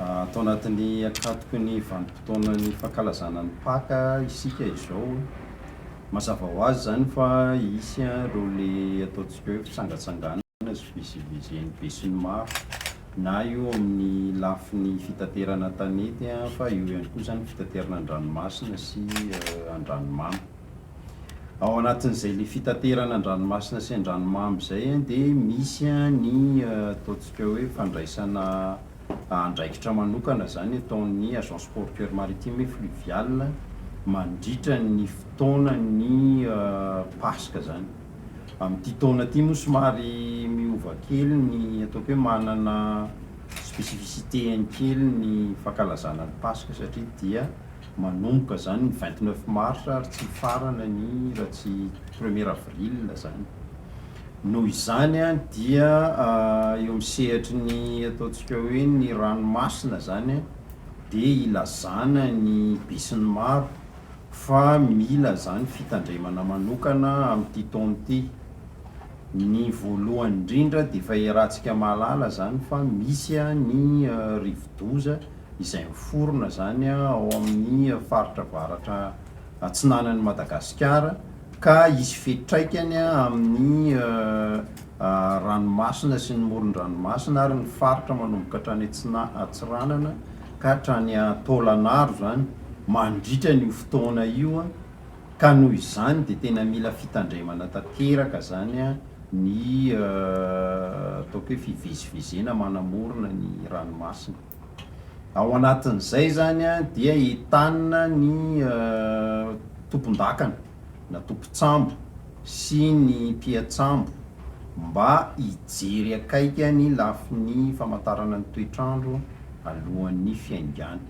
Atao anatin'ny akatoko ny vanim-potoanany fankalazana ny Paka isika izao. Mazava ho azy zany fa isy reo le ataontsika hoe fitsangatsanganana sy fivezivezeny be sy ny maro, na io amin'ny lafin'ny fitaterana tanety fa io ihany koa zany fitaterana an-dranomasina sy an-dranomamy. Ao anatin'izay le fitaterana an-dranomasina sy an-dranomamy zay dia misy ny ataontsika hoe fandraisana andraikitra manokana zany ataon'ny agence portuaire maritime et fluviale mandritra ny fotoanany Paska zany. Amin'ity taona ity moa somary miova kely ny ataoko hoe manana spécificité kely ny fankalazana ny Paska satria dia manomboka zany ny 29 mars ary tsy farana ny raha tsy 1er avril zany. Noho izany dia eo amin'ny sehatry ny ataontsika hoe ny ranomasina zany dia ilazana ny be sy ny maro fa mila zany fitandremana manokana amin'ity taona ity. Ny voalohany indrindra dia efa iarahantsika mahalala zany fa misy ny rivo-doza izay miforona zany ao amin'ny faritra avaratra atsinanan'ny Madagasikara, ka isy fetraikany amin'ny ranomasina sy ny moron-dranomasina ary ny faritra manomboka hatrany Atsiranana ka hatrany Taolanaro zany mandritra ny fotoana io. Ka noho izany dia tena mila fitandremana tanteraka zany ny ataoko hoe fivezivezena manamorona ny ranomasina. Ao anatin'izay zany dia entanina ny tompon-dakana na tompo-tsambo sy ny mpiatsambo mba hijery akaika ny lafin'ny famantarana ny toetrandro alohan'ny fiaingana.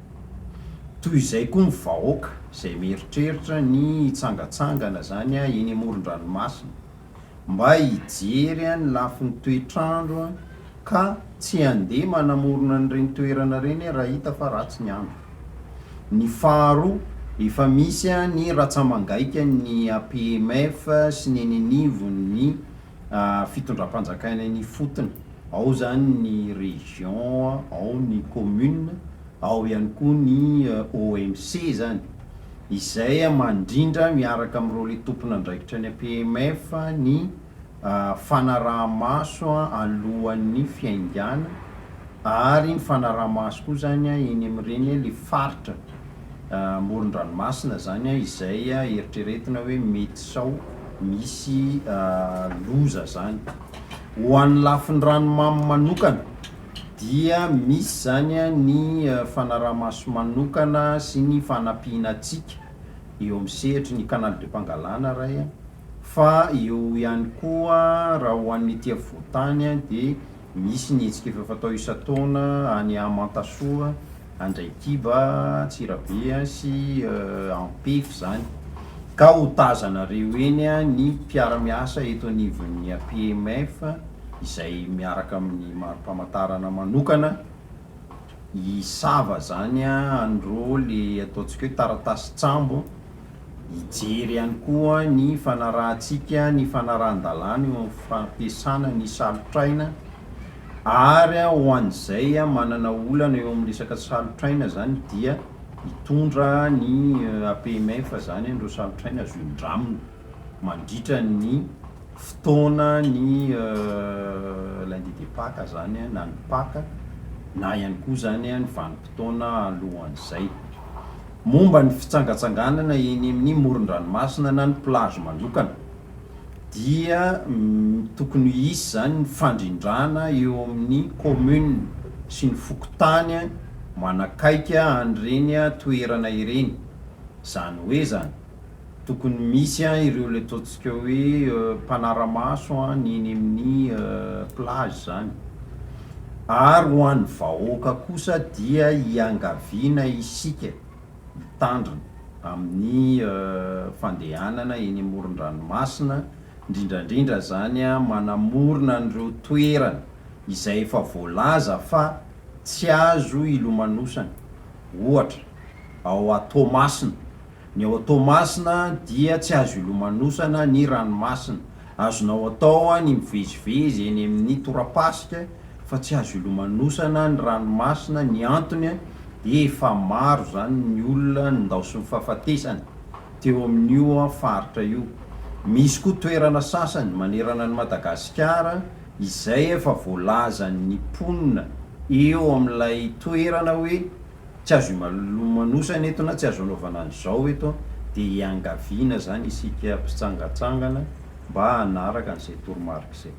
Toy izay koa ny vahoaka izay mieritreritra ny hitsangatsangana zany eny amoron-dranomasina mba hijery ny lafin'ny toetrandro ka tsy handeha manamorona n'ireny toerana ireny raha hita fa ratsy ny andro. Ny faharoa, efa misy ny ratsamangaika ny APMF sy ny nenivon'ny fitondram-panjakana ny fotony, ao zany ny région, ao ny commune, ao ihany koa ny OMC zany, izay mandrindra miaraka amin'ireo le tompona andraikitra ny APMF ny fanaraha-maso alohan'ny fiaingana ary ny fanaraha-maso koa zany eny amin'ireny le faritra moron-dranomasina zany izay eritreretina hoe mety sao misy loza zany. Ho an'ny lafin'ny ranomamy manokana dia misy zany ny fanaraha-maso manokana sy ny fanampiana atsika eo amin'ny sehatry ny canal de Pangalana ray, fa eo ihany koa raha ho an'ny ety afovoantany dia misy ny hetsika efa fatao isan-taona any Mantasoa, Andraikiba, Tsirabe sy Ampefy zany. Ka ho tazanareo eny ny mpiara-miasa eto anivon'ny APMF izay miaraka amin'ny mari-pamantarana manokana hisava zany andro le ataontsika hoe taratasy tsambo, hijery ihany koa ny fanarahantsika ny fanarahan-dalàna eo amin'ny fampiasana ny salotraina, ary ho an'izay manana olana eo amin'ny resaka salotraina zany dia hitondra ny APMF zany andreo salotraina azo indramina mandritra ny fotoana ny lundi de Paka zany na ny Paka na ihany koa zany ny vanim-potoana alohan'izay. Momba ny fitsangatsanganana eny amin'ny moron-dranomasina na ny plage manokana dia tokony hisy zany ny fandrindrana eo amin'ny commune sy ny fokotany manakaika an'ireny toerana ireny. Zany hoe zany tokony misy ireo le ataontsika hoe mpanara-maso ny eny amin'ny plage zany. Ary ho an'ny vahoaka kosa dia hiangaviana isika mitandrina amin'ny fandehanana eny amoron-dranomasina, indrindrandrindra zany manamorona an'ireo toerana izay efa voalaza fa tsy azo ilomanosana. Ohatra ao Tomasina, ny ao Tomasina dia tsy azo ilomanosana ny ranomasina, azonao atao ny mivezivezy eny amin'ny tora-pasika fa tsy azo ilomanosana ny ranomasina. Ny antony dia efa maro zany ny olona ndao sy ny fahafatesany teo amin'io faritra io. Misy koa toerana sasany manerana ny Madagasikara izay efa voalazan'ny mponina eo amin'ilay toerana hoe tsy azo ilomanosana eto na tsy azo anaovana an'izao eto. Dia iangaviana zany isika mpitsangatsangana mba hanaraka an'izay toromarika izay.